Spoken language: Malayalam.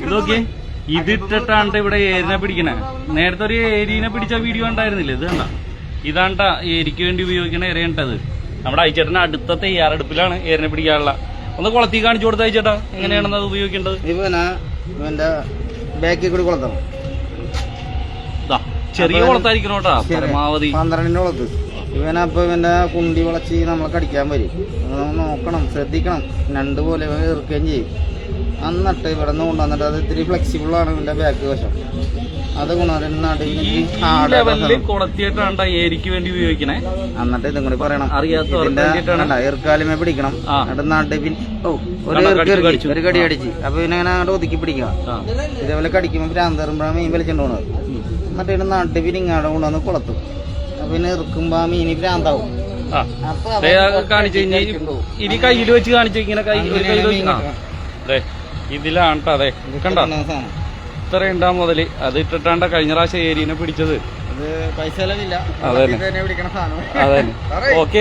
ഇതൊക്കെ ഇതിട്ടിട്ടാണ്ട് ഇവിടെ ഏരിനെ പിടിക്കണേ. നേരത്തെ ഒരു ഏരീനെ പിടിച്ച വീഡിയോ ഉണ്ടായിരുന്നില്ല. ഇത് കണ്ട, ഇതാണ്ട ഏരിക്ക് വേണ്ടി ഉപയോഗിക്കണ ഏരിയണ്ടത്. നമ്മുടെ അയച്ചേട്ടന് അടുത്ത തയ്യാറെടുപ്പിലാണ് ഏരിനെ പിടിക്കാനുള്ള. ഒന്ന് കുളത്തി കാണിച്ചു കൊടുത്ത അയച്ചേട്ടാ, എങ്ങനെയാണെന്ന് അത് ഉപയോഗിക്കേണ്ടത്. ചെറിയ കുളത്തായിരിക്കണം കേട്ടാ, പരമാവധി 12 കുളത്ത്. ഇവനപ്പൊ ഇവന്റെ കുണ്ടി വളച്ച് നമ്മളെ കടിക്കാൻ വരും. നോക്കണം, ശ്രദ്ധിക്കണം. രണ്ട് പോലെ ഇറക്കുകയും ചെയ്യും. എന്നിട്ട് ഇവിടെ നിന്ന് കൊണ്ടുവന്നിട്ട് അത് ഇത്തിരി ഫ്ലെക്സിബിൾ ആണ് ഇവന്റെ ബാക്ക് വശം. അത് കുളത്തിയിട്ടാണ് ഏരിക്ക് വേണ്ടി ഉപയോഗിക്കണേ. എന്നിട്ട് ഇതും കൂടി പറയണം, അറിയാത്ത ഇറക്കാലുമേ പിടിക്കണം. എന്നിട്ട് നാട്ടിൽ ഒരു കടി അടിച്ച് അപ്പൊ പിന്നെ അങ്ങനെ അങ്ങോട്ട് ഒതുക്കി പിടിക്കണം. ഇതേപോലെ കടിക്കുമ്പോ ഭ്രാന്തറുമ്പോഴാണ് മീൻ വലിച്ചോണ്ട് പോണത്. എന്നിട്ട് ഇതിന്റെ നാട്ടിൽ പിന്നെ ഇങ്ങാടെ കൊണ്ടുവന്ന് കുളത്തും. പിന്നെ ഇറക്കുമ്പോ ആ മീന് ഭ്രാന്താവും. കാണിച്ചു ഇനി കയ്യിൽ വെച്ച് കാണിച്ചു. ഇങ്ങനെ ഇതിലാണ് അതെ കണ്ട, ഇത്ര ഉണ്ടാ മുതല് അത് ഇട്ടിട്ടാണ്ട കഴിഞ്ഞ പ്രാവശ്യം ഏരിയനെ പിടിച്ചത്. അത് പൈസ അതെ. ഓക്കെ.